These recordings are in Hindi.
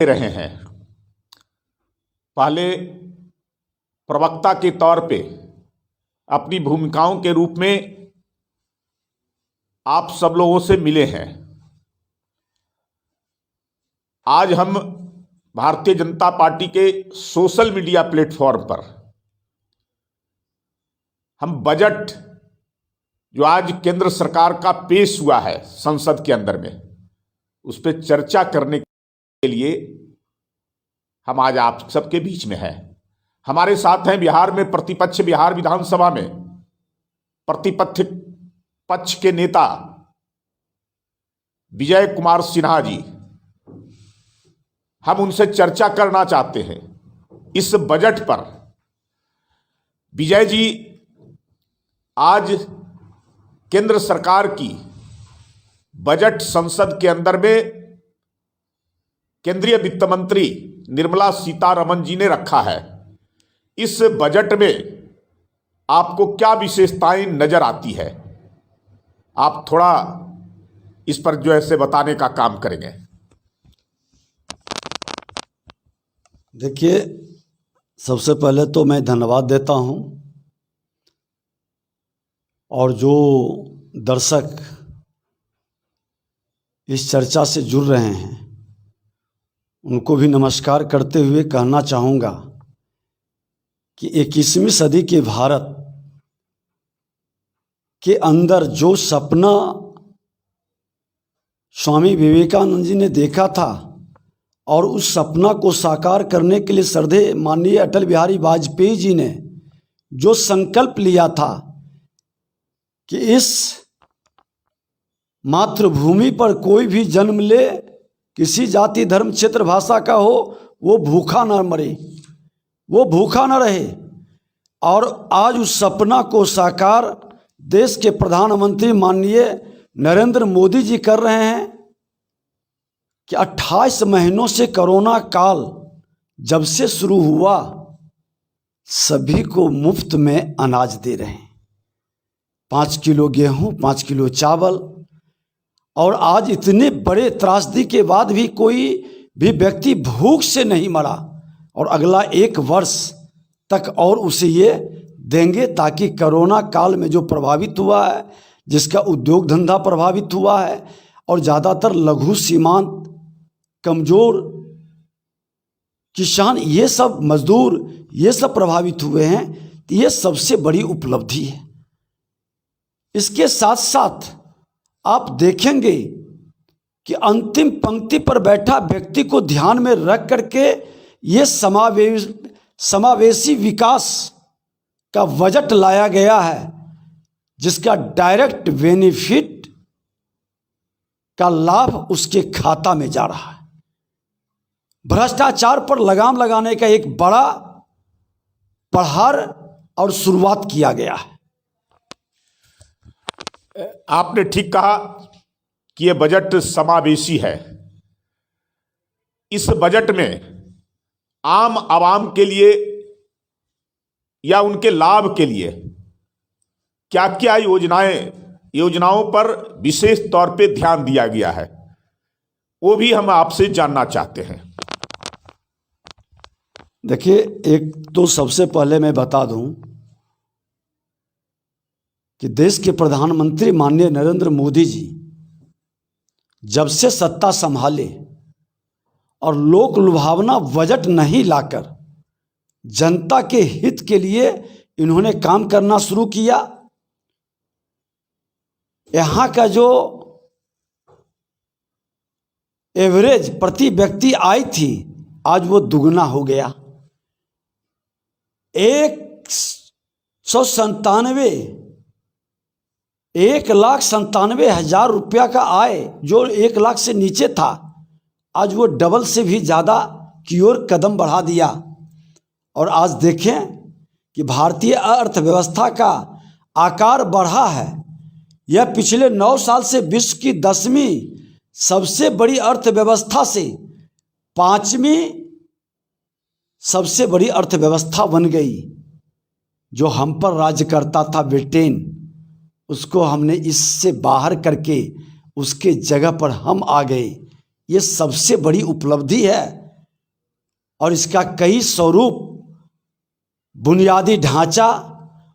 रहे हैं। पहले प्रवक्ता के तौर पे अपनी भूमिकाओं के रूप में आप सब लोगों से मिले हैं। आज हम भारतीय जनता पार्टी के सोशल मीडिया प्लेटफॉर्म पर हम बजट जो आज केंद्र सरकार का पेश हुआ है संसद के अंदर में, उस पर चर्चा करने के लिए हम आज आप सबके बीच में हैं। हमारे साथ हैं बिहार में प्रतिपक्ष, बिहार विधानसभा में प्रतिपक्ष पक्ष के नेता विजय कुमार सिन्हा जी। हम उनसे चर्चा करना चाहते हैं इस बजट पर। विजय जी, आज केंद्र सरकार की बजट संसद के अंदर में केंद्रीय वित्त मंत्री निर्मला सीतारमण जी ने रखा है। इस बजट में आपको क्या विशेषताएं नजर आती है? आप थोड़ा इस पर जो है से बताने का काम करेंगे। देखिए, सबसे पहले तो मैं धन्यवाद देता हूं, और जो दर्शक इस चर्चा से जुड़ रहे हैं उनको भी नमस्कार करते हुए कहना चाहूँगा कि 21वीं सदी के भारत के अंदर जो सपना स्वामी विवेकानंद जी ने देखा था और उस सपना को साकार करने के लिए श्रद्धेय माननीय अटल बिहारी वाजपेयी जी ने जो संकल्प लिया था कि इस मातृभूमि पर कोई भी जन्म ले, किसी जाति धर्म क्षेत्र भाषा का हो, वो भूखा न मरे, वो भूखा न रहे। और आज उस सपना को साकार देश के प्रधानमंत्री माननीय नरेंद्र मोदी जी कर रहे हैं कि 28 महीनों से कोरोना काल जब से शुरू हुआ, सभी को मुफ्त में अनाज दे रहे हैं। 5 किलो गेहूं, 5 किलो चावल। और आज इतने बड़े त्रासदी के बाद भी कोई भी व्यक्ति भूख से नहीं मरा, और अगला 1 वर्ष तक और उसे ये देंगे, ताकि कोरोना काल में जो प्रभावित हुआ है, जिसका उद्योग धंधा प्रभावित हुआ है, और ज़्यादातर लघु सीमांत कमज़ोर किसान, ये सब मजदूर, ये सब प्रभावित हुए हैं। ये सबसे बड़ी उपलब्धि है। इसके साथ साथ आप देखेंगे कि अंतिम पंक्ति पर बैठा व्यक्ति को ध्यान में रख करके ये समावेशी विकास का बजट लाया गया है, जिसका डायरेक्ट बेनिफिट का लाभ उसके खाता में जा रहा है। भ्रष्टाचार पर लगाम लगाने का एक बड़ा प्रहार और शुरुआत किया गया है। आपने ठीक कहा कि यह बजट समावेशी है। इस बजट में आम आवाम के लिए या उनके लाभ के लिए क्या क्या योजनाओं पर विशेष तौर पे ध्यान दिया गया है, वो भी हम आपसे जानना चाहते हैं। देखिए, एक तो सबसे पहले मैं बता दूं कि देश के प्रधानमंत्री माननीय नरेंद्र मोदी जी जब से सत्ता संभाले और लोक लुभावना बजट नहीं लाकर जनता के हित के लिए इन्होंने काम करना शुरू किया। यहाँ का जो एवरेज प्रति व्यक्ति आय थी, आज वो दुगना हो गया। 1,97,000 रुपया का आय जो 1 लाख से नीचे था, आज वो डबल से भी ज़्यादा की ओर कदम बढ़ा दिया। और आज देखें कि भारतीय अर्थव्यवस्था का आकार बढ़ा है। यह पिछले 9 साल से विश्व की 10वीं सबसे बड़ी अर्थव्यवस्था से 5वीं सबसे बड़ी अर्थव्यवस्था बन गई। जो हम पर राज्य करता था ब्रिटेन, उसको हमने इससे बाहर करके उसके जगह पर हम आ गए। ये सबसे बड़ी उपलब्धि है और इसका कई स्वरूप बुनियादी ढांचा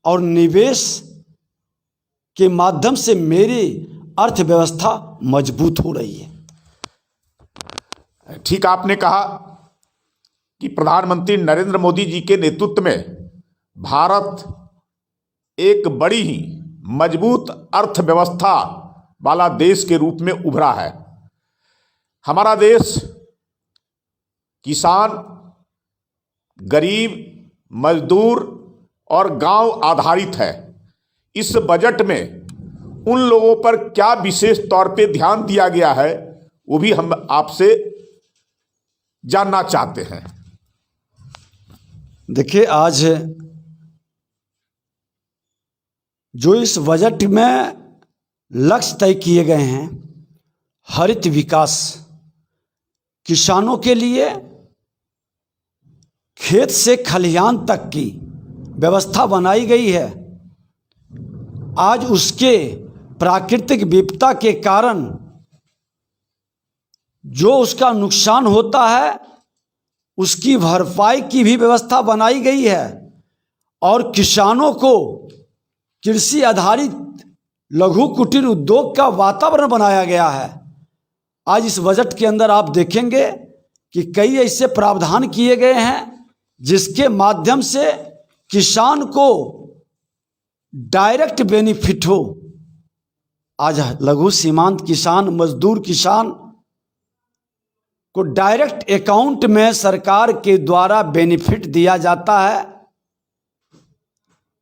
और निवेश के माध्यम से मेरी अर्थव्यवस्था मजबूत हो रही है। ठीक आपने कहा कि प्रधानमंत्री नरेंद्र मोदी जी के नेतृत्व में भारत एक बड़ी ही मजबूत अर्थव्यवस्था वाला देश के रूप में उभरा है। हमारा देश किसान, गरीब, मजदूर और गांव आधारित है। इस बजट में उन लोगों पर क्या विशेष तौर पे ध्यान दिया गया है, वो भी हम आपसे जानना चाहते हैं। देखिए, आज जो इस बजट में लक्ष्य तय किए गए हैं, हरित विकास, किसानों के लिए खेत से खलिहान तक की व्यवस्था बनाई गई है। आज उसके प्राकृतिक विपदा के कारण जो उसका नुकसान होता है, उसकी भरपाई की भी व्यवस्था बनाई गई है और किसानों को कृषि आधारित लघु कुटीर उद्योग का वातावरण बनाया गया है। आज इस बजट के अंदर आप देखेंगे कि कई ऐसे प्रावधान किए गए हैं जिसके माध्यम से किसान को डायरेक्ट बेनिफिट हो। आज लघु सीमांत किसान, मजदूर किसान को डायरेक्ट अकाउंट में सरकार के द्वारा बेनिफिट दिया जाता है।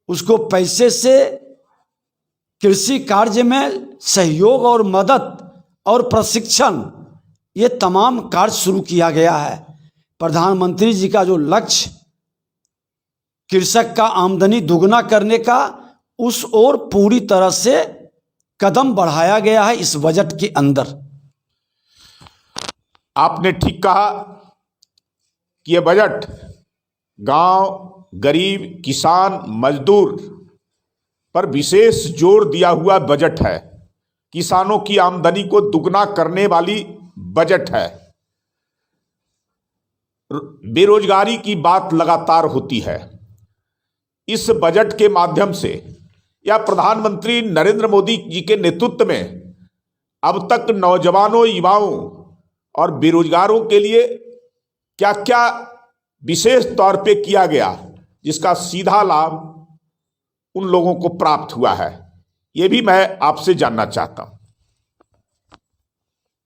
उसको पैसे से कृषि कार्य में सहयोग और मदद और प्रशिक्षण, ये तमाम कार्य शुरू किया गया है। प्रधानमंत्री जी का जो लक्ष्य कृषक का आमदनी दुगना करने का, उस ओर पूरी तरह से कदम बढ़ाया गया है इस बजट के अंदर। आपने ठीक कहा कि यह बजट गांव, गरीब, किसान, मजदूर पर विशेष जोर दिया हुआ बजट है। किसानों की आमदनी को दुगना करने वाली बजट है। बेरोजगारी की बात लगातार होती है। इस बजट के माध्यम से या प्रधानमंत्री नरेंद्र मोदी जी के नेतृत्व में अब तक नौजवानों, युवाओं और बेरोजगारों के लिए क्या क्या विशेष तौर पे किया गया, जिसका सीधा लाभ उन लोगों को प्राप्त हुआ है, ये भी मैं आपसे जानना चाहता हूं।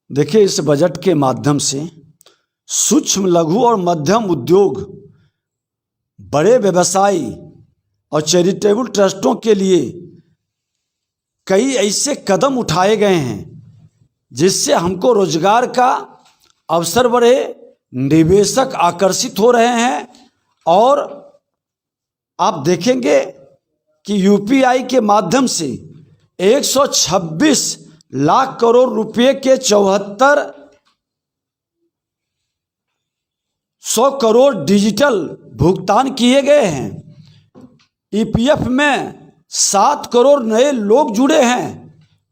देखिए, इस बजट के माध्यम से सूक्ष्म, लघु और मध्यम उद्योग, बड़े व्यवसायी और चैरिटेबल ट्रस्टों के लिए कई ऐसे कदम उठाए गए हैं जिससे हमको रोजगार का अवसर बढ़े, निवेशक आकर्षित हो रहे हैं। और आप देखेंगे कि यूपीआई के माध्यम से 126 लाख करोड़ रुपए के 7400 करोड़ डिजिटल भुगतान किए गए हैं। ईपीएफ में 7 करोड़ नए लोग जुड़े हैं।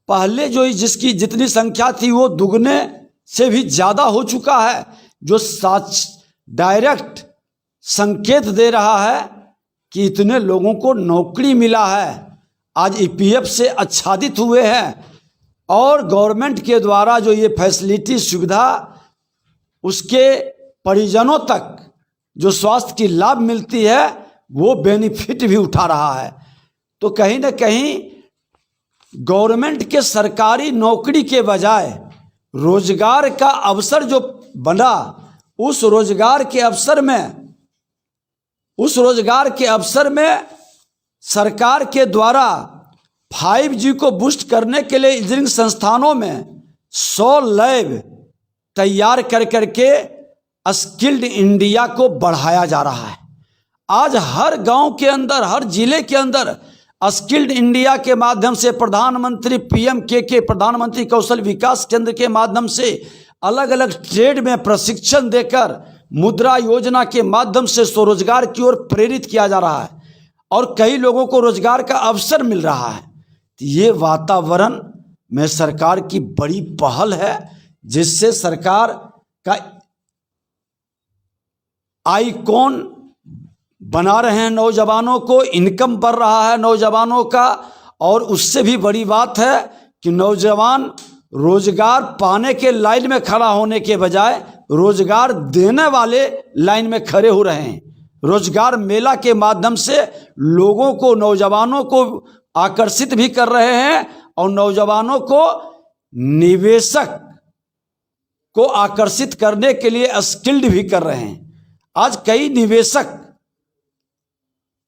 पहले जो जिसकी जितनी संख्या थी वो दुगने से भी ज़्यादा हो चुका है, जो डायरेक्ट संकेत दे रहा है कि इतने लोगों को नौकरी मिला है। आज ईपीएफ से आच्छादित हुए हैं और गवर्नमेंट के द्वारा जो ये फैसिलिटी, सुविधा, उसके परिजनों तक जो स्वास्थ्य की लाभ मिलती है, वो बेनिफिट भी उठा रहा है। तो कहीं ना कहीं गवर्नमेंट के सरकारी नौकरी के बजाय रोजगार का अवसर जो बना, उस रोजगार के अवसर में सरकार के द्वारा 5G को बूस्ट करने के लिए इंजीनियरिंग संस्थानों में 100 लैब तैयार कर करके स्किल्ड इंडिया को बढ़ाया जा रहा है। आज हर गांव के अंदर, हर जिले के अंदर स्किल्ड इंडिया के माध्यम से प्रधानमंत्री PMKK, प्रधानमंत्री कौशल विकास केंद्र के माध्यम से अलग अलग ट्रेड में प्रशिक्षण देकर मुद्रा योजना के माध्यम से स्वरोजगार की ओर प्रेरित किया जा रहा है और कई लोगों को रोजगार का अवसर मिल रहा है। तो ये वातावरण में सरकार की बड़ी पहल है, जिससे सरकार का आइकॉन बना रहे हैं नौजवानों को, इनकम बढ़ रहा है नौजवानों का। और उससे भी बड़ी बात है कि नौजवान रोजगार पाने के लाइन में खड़ा होने के बजाय रोजगार देने वाले लाइन में खड़े हो रहे हैं। रोजगार मेला के माध्यम से लोगों को, नौजवानों को आकर्षित भी कर रहे हैं और नौजवानों को, निवेशक को आकर्षित करने के लिए स्किल्ड भी कर रहे हैं। आज कई निवेशक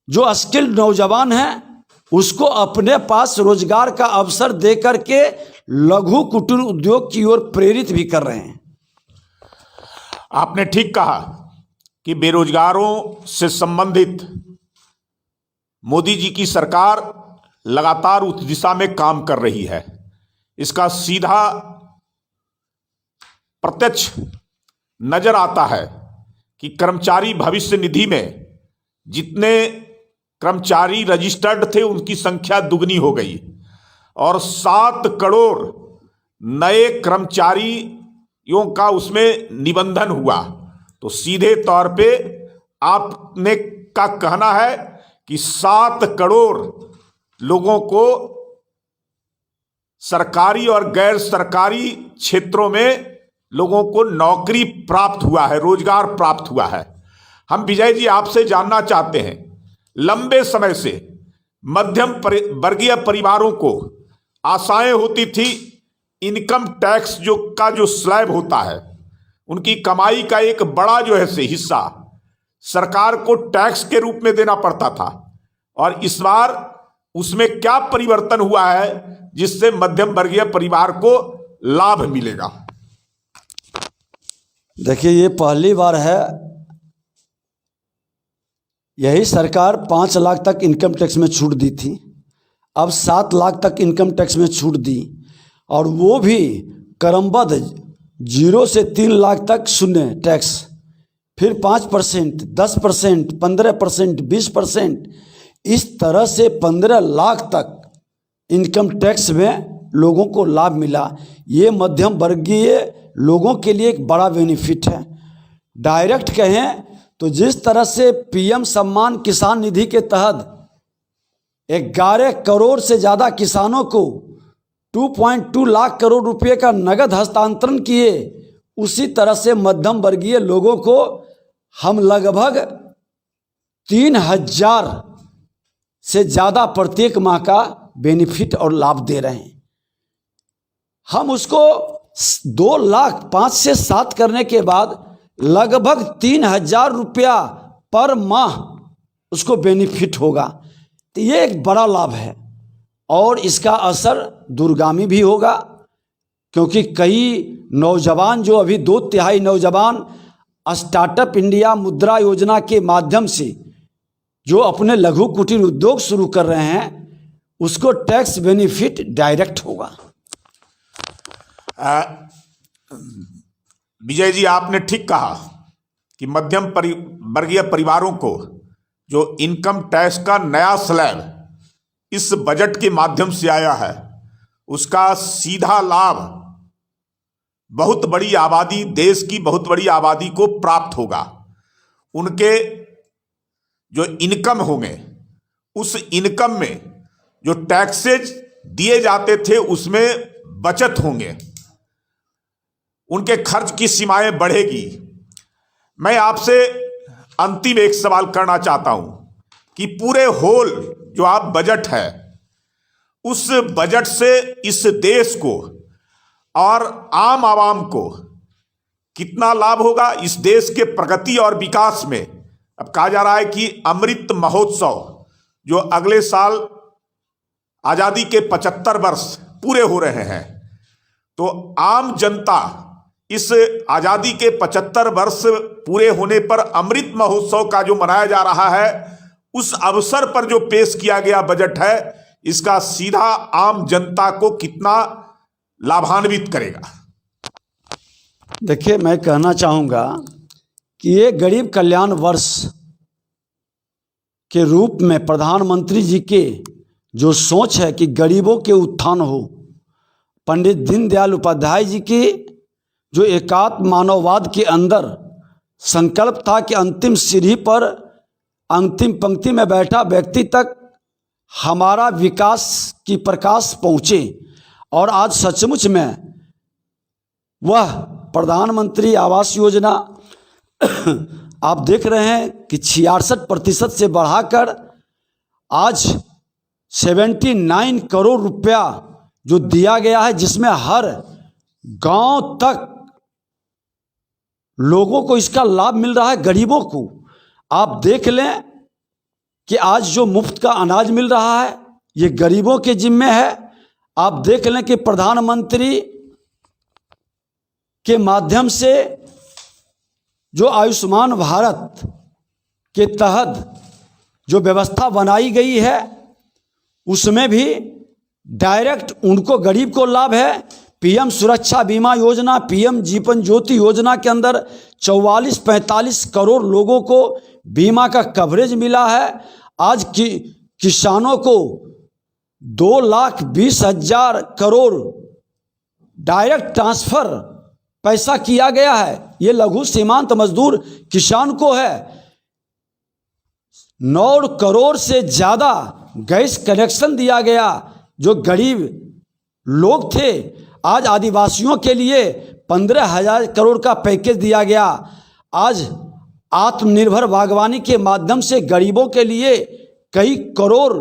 जो स्किल्ड नौजवान हैं उसको अपने पास रोजगार का अवसर दे करके लघु कुटीर उद्योग की ओर प्रेरित भी कर रहे हैं। आपने ठीक कहा कि बेरोजगारों से संबंधित मोदी जी की सरकार लगातार उस दिशा में काम कर रही है। इसका सीधा प्रत्यक्ष नजर आता है कि कर्मचारी भविष्य निधि में जितने कर्मचारी रजिस्टर्ड थे उनकी संख्या दुगनी हो गई और 7 करोड़ नए कर्मचारियों का उसमें निबंधन हुआ। तो सीधे तौर पे आपने का कहना है कि 7 करोड़ लोगों को सरकारी और गैर सरकारी क्षेत्रों में लोगों को नौकरी प्राप्त हुआ है, रोजगार प्राप्त हुआ है। हम विजय जी आपसे जानना चाहते हैं, लंबे समय से मध्यम वर्गीय परिवारों को आशाएं होती थी इनकम टैक्स जो स्लैब होता है, उनकी कमाई का एक बड़ा जो है से हिस्सा सरकार को टैक्स के रूप में देना पड़ता था। और इस बार उसमें क्या परिवर्तन हुआ है जिससे मध्यम वर्गीय परिवार को लाभ मिलेगा? देखिए, ये पहली बार है, यही सरकार 5 लाख तक इनकम टैक्स में छूट दी थी, अब 7 लाख तक इनकम टैक्स में छूट दी, और वो भी क्रमबद्ध 0 से 3 लाख तक शून्य टैक्स, फिर 5%, 10%, 15%, 20%, इस तरह से 15 लाख तक इनकम टैक्स में लोगों को लाभ मिला। ये मध्यम वर्गीय लोगों के लिए एक बड़ा बेनिफिट है। डायरेक्ट कहें तो जिस तरह से पीएम सम्मान किसान निधि के तहत 11 करोड़ से ज़्यादा किसानों को 2.2 लाख करोड़ रुपए का नगद हस्तांतरण किए, उसी तरह से मध्यम वर्गीय लोगों को हम लगभग 3000 से ज़्यादा प्रत्येक माह का बेनिफिट और लाभ दे रहे हैं। हम उसको 2 लाख 5 से 7 करने के बाद लगभग 3000 रुपया पर माह उसको बेनिफिट होगा। तो ये एक बड़ा लाभ है और इसका असर दूरगामी भी होगा, क्योंकि कई नौजवान जो अभी 2/3 नौजवान स्टार्टअप इंडिया मुद्रा योजना के माध्यम से जो अपने लघु कुटीर उद्योग शुरू कर रहे हैं उसको टैक्स बेनिफिट डायरेक्ट होगा। विजय जी, आपने ठीक कहा कि मध्यम वर्गीय परिवारों को जो इनकम टैक्स का नया स्लैब इस बजट के माध्यम से आया है उसका सीधा लाभ बहुत बड़ी आबादी, देश की बहुत बड़ी आबादी को प्राप्त होगा। उनके जो इनकम होंगे उस इनकम में जो टैक्सेज दिए जाते थे उसमें बचत होंगे, उनके खर्च की सीमाएं बढ़ेगी। मैं आपसे अंतिम एक सवाल करना चाहता हूं कि पूरे होल जो आप बजट है उस बजट से इस देश को और आम आवाम को कितना लाभ होगा? इस देश के प्रगति और विकास में अब कहा जा रहा है कि अमृत महोत्सव जो अगले साल आजादी के 75 वर्ष पूरे हो रहे हैं, तो आम जनता इस आजादी के 75 वर्ष पूरे होने पर अमृत महोत्सव का जो मनाया जा रहा है उस अवसर पर जो पेश किया गया बजट है इसका सीधा आम जनता को कितना लाभान्वित करेगा? देखिए, मैं कहना चाहूँगा कि ये गरीब कल्याण वर्ष के रूप में प्रधानमंत्री जी के जो सोच है कि गरीबों के उत्थान हो, पंडित दीनदयाल उपाध्याय जी की जो एकात्म मानववाद के अंदर संकल्प था कि अंतिम सीढ़ी पर अंतिम पंक्ति में बैठा व्यक्ति तक हमारा विकास की प्रकाश पहुँचे। और आज सचमुच में वह प्रधानमंत्री आवास योजना आप देख रहे हैं कि 66% से बढ़ाकर आज 79 करोड़ रुपया जो दिया गया है, जिसमें हर गांव तक लोगों को इसका लाभ मिल रहा है, गरीबों को। आप देख लें कि आज जो मुफ्त का अनाज मिल रहा है ये गरीबों के जिम्मे है। आप देख लें कि प्रधानमंत्री के माध्यम से जो आयुष्मान भारत के तहत जो व्यवस्था बनाई गई है उसमें भी डायरेक्ट उनको गरीब को लाभ है। पीएम सुरक्षा बीमा योजना, पीएम जीवन ज्योति योजना के अंदर 44-45 करोड़ लोगों को बीमा का कवरेज मिला है। आज किसानों को 2,20,000 करोड़ डायरेक्ट ट्रांसफर पैसा किया गया है। ये लघु सीमांत मजदूर किसान को है। 9 करोड़ से ज़्यादा गैस कनेक्शन दिया गया जो गरीब लोग थे। आज आदिवासियों के लिए 15,000 करोड़ का पैकेज दिया गया। आज आत्मनिर्भर बागवानी के माध्यम से गरीबों के लिए कई करोड़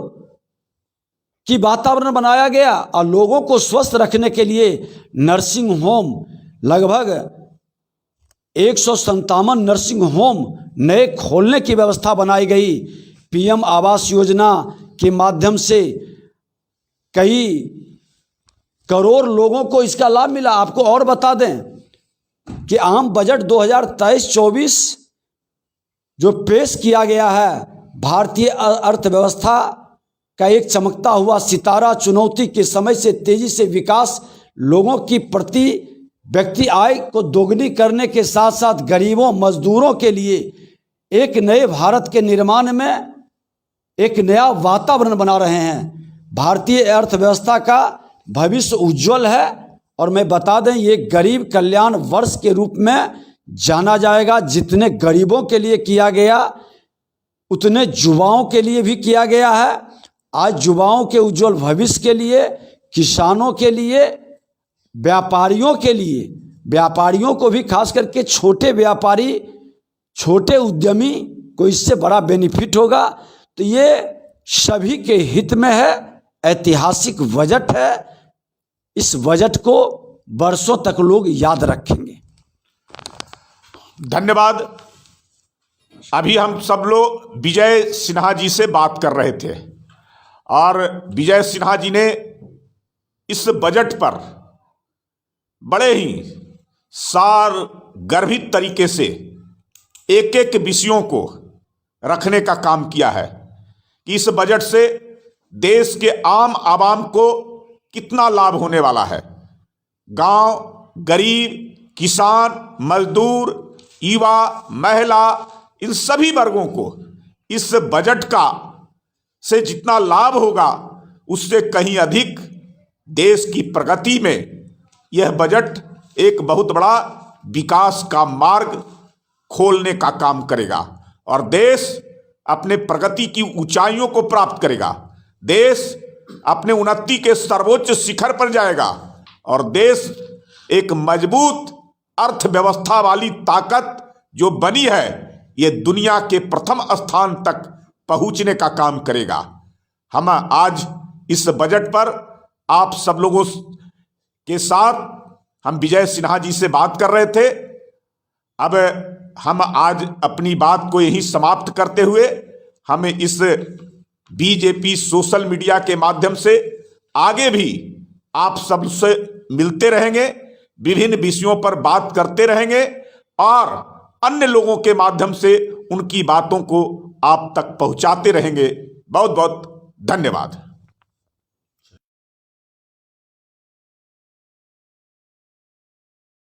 की वातावरण बनाया गया। और लोगों को स्वस्थ रखने के लिए नर्सिंग होम, लगभग 157 नर्सिंग होम नए खोलने की व्यवस्था बनाई गई। पीएम आवास योजना के माध्यम से कई करोड़ लोगों को इसका लाभ मिला। आपको और बता दें कि आम बजट 2023-24 जो पेश किया गया है, भारतीय अर्थव्यवस्था का एक चमकता हुआ सितारा, चुनौती के समय से तेजी से विकास, लोगों की प्रति व्यक्ति आय को दोगुनी करने के साथ साथ गरीबों मजदूरों के लिए एक नए भारत के निर्माण में एक नया वातावरण बना रहे हैं। भारतीय अर्थव्यवस्था का भविष्य उज्जवल है। और मैं बता दें ये गरीब कल्याण वर्ष के रूप में जाना जाएगा। जितने गरीबों के लिए किया गया उतने युवाओं के लिए भी किया गया है। आज युवाओं के उज्जवल भविष्य के लिए, किसानों के लिए, व्यापारियों के लिए, व्यापारियों को भी खास करके छोटे व्यापारी, छोटे उद्यमी को इससे बड़ा बेनिफिट होगा। तो ये सभी के हित में है। ऐतिहासिक बजट है। इस बजट को वर्षों तक लोग याद रखेंगे। धन्यवाद। अभी हम सब लोग विजय सिन्हा जी से बात कर रहे थे और विजय सिन्हा जी ने इस बजट पर बड़े ही सारगर्भित तरीके से एक एक विषयों को रखने का काम किया है कि इस बजट से देश के आम आवाम को कितना लाभ होने वाला है। गांव, गरीब, किसान, मजदूर, युवा, महिला, इन सभी वर्गों को इस बजट का से जितना लाभ होगा उससे कहीं अधिक देश की प्रगति में यह बजट एक बहुत बड़ा विकास का मार्ग खोलने का काम करेगा और देश अपने प्रगति की ऊंचाइयों को प्राप्त करेगा। देश अपने उन्नति के सर्वोच्च शिखर पर जाएगा और देश एक मजबूत अर्थव्यवस्था वाली ताकत जो बनी है ये दुनिया के प्रथम स्थान तक पहुंचने का काम करेगा। हम आज इस बजट पर आप सब लोगों के साथ हम विजय सिन्हा जी से बात कर रहे थे। अब हम आज अपनी बात को यही समाप्त करते हुए हम इस बीजेपी सोशल मीडिया के माध्यम से आगे भी आप सबसे मिलते रहेंगे, विभिन्न विषयों पर बात करते रहेंगे और अन्य लोगों के माध्यम से उनकी बातों को आप तक पहुंचाते रहेंगे। बहुत बहुत धन्यवाद।